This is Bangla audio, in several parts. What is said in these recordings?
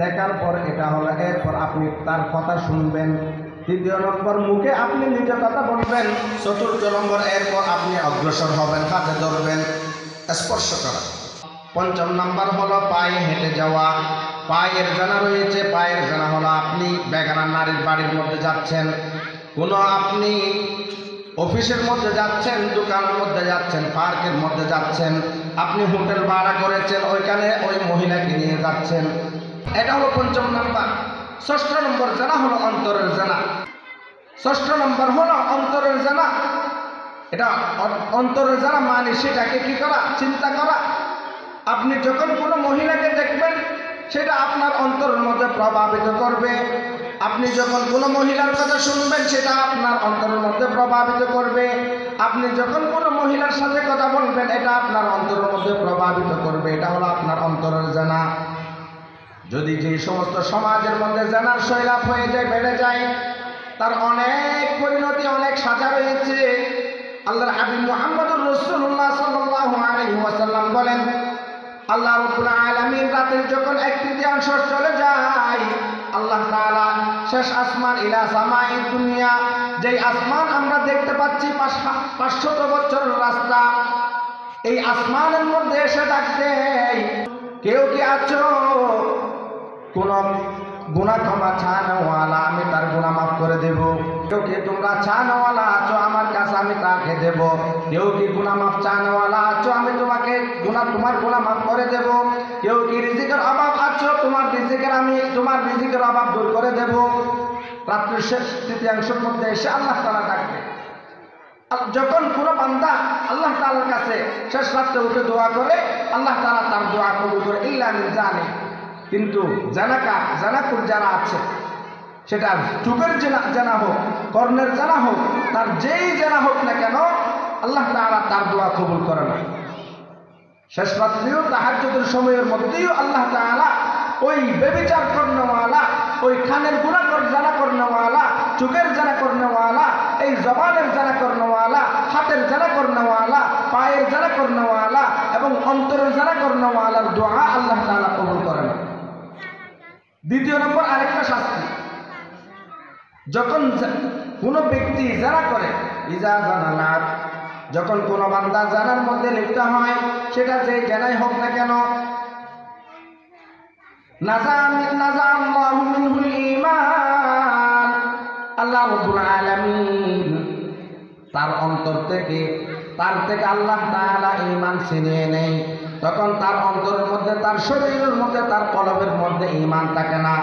দেখার পর এটা হলো, এরপর আপনি তার কথা শুনবেন। তৃতীয় নম্বর, মুখে আপনি নিজে কথা বলবেন। চতুর্থ নম্বর, এরপর আপনি অগ্রসর হবেন, হাতে ধরবেন, স্পর্শ করা। পঞ্চম নম্বর হলো পায়ে হেঁটে যাওয়া। পায়ের জানা রয়েছে। পায়ের জানা হলো আপনি বেগানা নারীর বাড়ির মধ্যে যাচ্ছেন, কোনো আপনি অফিসের মধ্যে যাচ্ছেন, দোকানের মধ্যে যাচ্ছেন, পার্কের মধ্যে যাচ্ছেন, আপনি হোটেল ভাড়া করেছেন, ওইখানে ওই মহিলাকে নিয়ে যাচ্ছেন, এটা হলো পঞ্চম নাম্বার। ষষ্ঠ নম্বর জানা হলো অন্তরের জানা। ষষ্ঠ নম্বর হলো অন্তরের জানা। এটা অন্তরের জানা মানে সেটাকে কি করা, চিন্তা করা। আপনি যখন কোনো মহিলাকে দেখবেন সেটা আপনার অন্তরের মধ্যে প্রভাবিত করবে। আপনি যখন কোনো মহিলার কথা শুনবেন সেটা আপনার অন্তরের মধ্যে প্রভাবিত করবে। আপনি যখন কোনো মহিলার সাথে কথা বলবেন এটা আপনার অন্তরের মধ্যে প্রভাবিত করবে। এটা হলো আপনার অন্তরের জানা। যদি যে সমস্ত সমাজের মধ্যে জানার শৈলাভ হয়ে যায়, বেড়ে যায়, তার অনেক পরিণতি, অনেক সাজা রয়েছে। আল্লাহর হাবিব মুহাম্মদুর রাসূলুল্লাহ সাল্লাল্লাহু আলাইহি ওয়াসাল্লাম বলেন, আল্লাহ রাব্বুল আলামিন রাতের যখন 1/3 চলে যায়, আল্লাহ তাআলা শেষ আসমান ইলা সামাই দুনিয়া, যেই আসমান আমরা দেখতে পাচ্ছি 500 বছরের রাস্তা, এই আসমানের মধ্যে এসে ডাকতে, কেউ কি আছো কোন গুনাহ ক্ষমা চাওয়ালা, আমি তার গুনাহ মাফ করে দেব। কেউ কি তোমরা চাওয়ালা আছো আমার কাছে, আমি তাকে দেব। কেউ কি গুনাহ মাফ চাওয়ালা আছো, আমি তোমাকে তোমার গুনাহ মাফ করে দেব। কেউ কি রিজিকের অভাব আছো, আমি তোমার রিজিকের অভাব দূর করে দেব। রাত্রির শেষ তৃতীয়াংশের মধ্যে এসে আল্লাহ তাআলা ডাকবে। যখন কোনো বান্দা আল্লাহ তাআলার কাছে শেষ রাত্রে উঠে দোয়া করে, আল্লাহ তাআলা তার দোয়া কবুল করে। ইল্লা মিন জানে, কিন্তু জানাকুর যারা আছে, সেটা চোখের জানা হোক, কর্ণের জানা হোক, তার যেই জানা হোক না কেন, আল্লাহ তাআলা তার দোয়া কবুল করে না। শেষ রাত্রিও তাহাজ্জুদের সময়ের মধ্যেও আল্লাহ তাআলা ওই বেবিচার করনেওয়ালা, ওই কানের গুনাহ জানা করনেওয়ালা, চোখের জানা করনেওয়ালা, এই জবানের জানা করনেওয়ালা, হাতের জানা করনেওয়ালা, পায়ের জানা করনেওয়ালা এবং অন্তরের জানা করনেওয়ালার দোয়া আল্লাহ তাআলা কবুল করে না। দ্বিতীয় নম্বর আরেকটা শাস্তি, যখন কোনো ব্যক্তি জানা করে, ইজা জানানাত, যখন কোনো বান্দা জানার মধ্যে লিপ্ত হয়, সেটা যে জানাই হোক না কেন, নাযাআল্লাহু মিনহুল ঈমান, আল্লাহ রাব্বুল আলামিন তার অন্তর থেকে, আল্লাহ তাআলা ঈমান ছিনিয়ে নেয়। তখন তার অন্তরের মধ্যে, তার শরীরের মধ্যে, তার কলবের মধ্যে ঈমান থাকে না।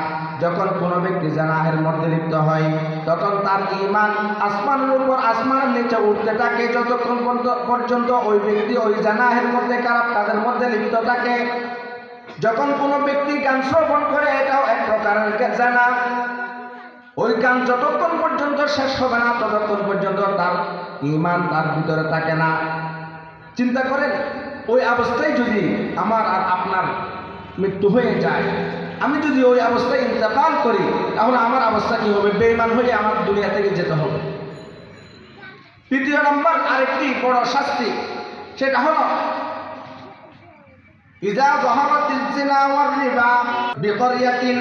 যখন কোনো ব্যক্তি জানাহের মধ্যে লিপ্ত হয়, তখন তার ঈমান আসমানের উপর আসমানের নিচে উঠতে থাকে, যতক্ষণ পর্যন্ত ওই ব্যক্তি ওই জানাহের মধ্যে, খারাপ কাজের মধ্যে লিপ্ত থাকে। যখন কোনো ব্যক্তি গান শ্রবণ করে, এটাও এক প্রকারের জানা। ওই গান যতক্ষণ পর্যন্ত শেষ হবে না, ততক্ষণ পর্যন্ত তার ঈমান তার ভিতরে থাকে না। চিন্তা করেন, ওই অবস্থায় যদি আমার আর আপনার মৃত্যু হয়ে যায়, আমি যদি ওই অবস্থায় ইন্তেকাল করি, তাহলে আমার অবস্থা কি হবে? বেঈমান হয়ে আমার দুনিয়া থেকে যেতে হবে। তৃতীয় নম্বর আরেকটি বড় শাস্তি, সেটা হলো ইজা যাহারাতিজ জিনা ওয়ার রিবা বিকরিয়াতিন,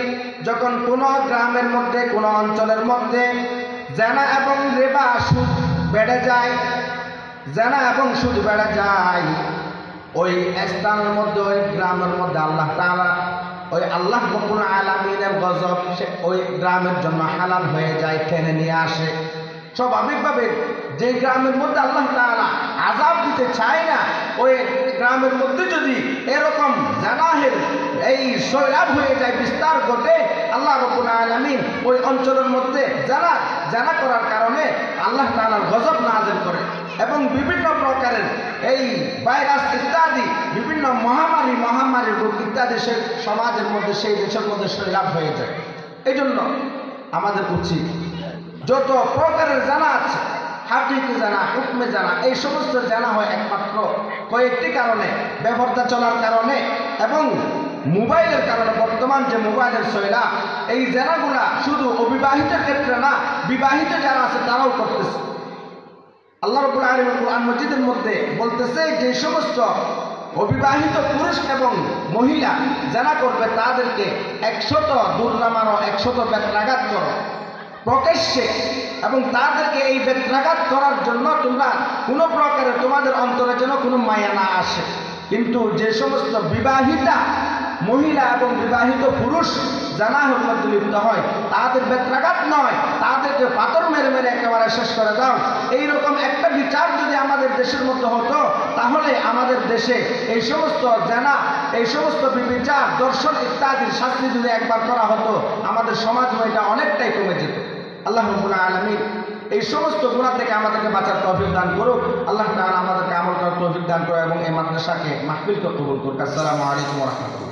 যখন কোনো গ্রামের মধ্যে, কোনো অঞ্চলের মধ্যে জিনা এবং রিবা, সুদ বেড়ে যায়, জিনা এবং সুদ বেড়ে যায়, ওই স্থানের মধ্যে, ওই গ্রামের মধ্যে আল্লাহ তাআলা, ওই আল্লাহ রাব্বুল আলামিনের গজব ওই গ্রামের জন্য হালাল হয়ে যায়, টেনে নিয়ে আসে। স্বাভাবিকভাবে যে গ্রামের মধ্যে আল্লাহ তাআলা আযাব দিতে চায় না, ওই গ্রামের মধ্যে যদি এরকম জানাহের এই সৈলাভ হয়ে যায়, বিস্তার ঘটে, আল্লাহ রাব্বুল আলামিন ওই অঞ্চলের মধ্যে জানা করার কারণে আল্লাহ তাআলার গজব নাযিল করে এবং বিভিন্ন প্রকারের এই ভাইরাস ইত্যাদি, বিভিন্ন মহামারী রোগ ইত্যাদি সে সমাজের মধ্যে, সেই দেশের মধ্যে সৈলাভ হয়ে যায়। এই জন্য আমাদের উচিত যত প্রকারের জানা আছে, হাকিকি জানা, হুকমে জানা, এই সমস্ত জানা হয় একমাত্র কয়েকটি কারণে, ব্যবহারটা চলার কারণে এবং মোবাইলের কারণে। বর্তমান যে মোবাইলের সৈলাভ, এই জানাগুলা শুধু অবিবাহিতের ক্ষেত্রে না, বিবাহিত যারা আছে তারাও করতেছে। আল্লাহ রাব্বুল আলামিন কুরআন মজিদের মধ্যে বলতেছে, যে সমস্ত অবিবাহিত পুরুষ এবং মহিলা যারা করবে তাদেরকে 100 দুর্নামানো 100 বেত্রাঘাত করো প্রকাশ্যে, এবং তাদেরকে এই বেত্রাঘাত করার জন্য তোমরা কোনো প্রকারে তোমাদের অন্তরে যেন কোনো মায়া না আসে। কিন্তু যে সমস্ত বিবাহিতা মহিলা এবং বিবাহিত পুরুষ জানাহর মধ্যে লিপ্ত হয় তাদের বেত্রাঘাত নয়, তাদেরকে পাথর মেরে মেরে একেবারে শেষ করে দাও। এইরকম একটা বিচার যদি আমাদের দেশের মধ্যে হতো, তাহলে আমাদের দেশে এই সমস্ত জানা, এই সমস্ত বিবিচার, দর্শন ইত্যাদির শাস্তি যদি একবার করা হতো, আমাদের সমাজ এটা অনেকটাই কমে যেত। আল্লাহ রাব্বুল আলামিন এই সমস্ত গুনাহ থেকে আমাদেরকে বাঁচার তৌফিক দান করুক। আল্লাহ তাআলা আমাদেরকে আমল করার তৌফিক দান করুক এবং এই মাদ্রাসাকে মাহফিলকে কবুল করুক। আসসালামু আলাইকুম ওয়া রাহমাতুল্লাহ।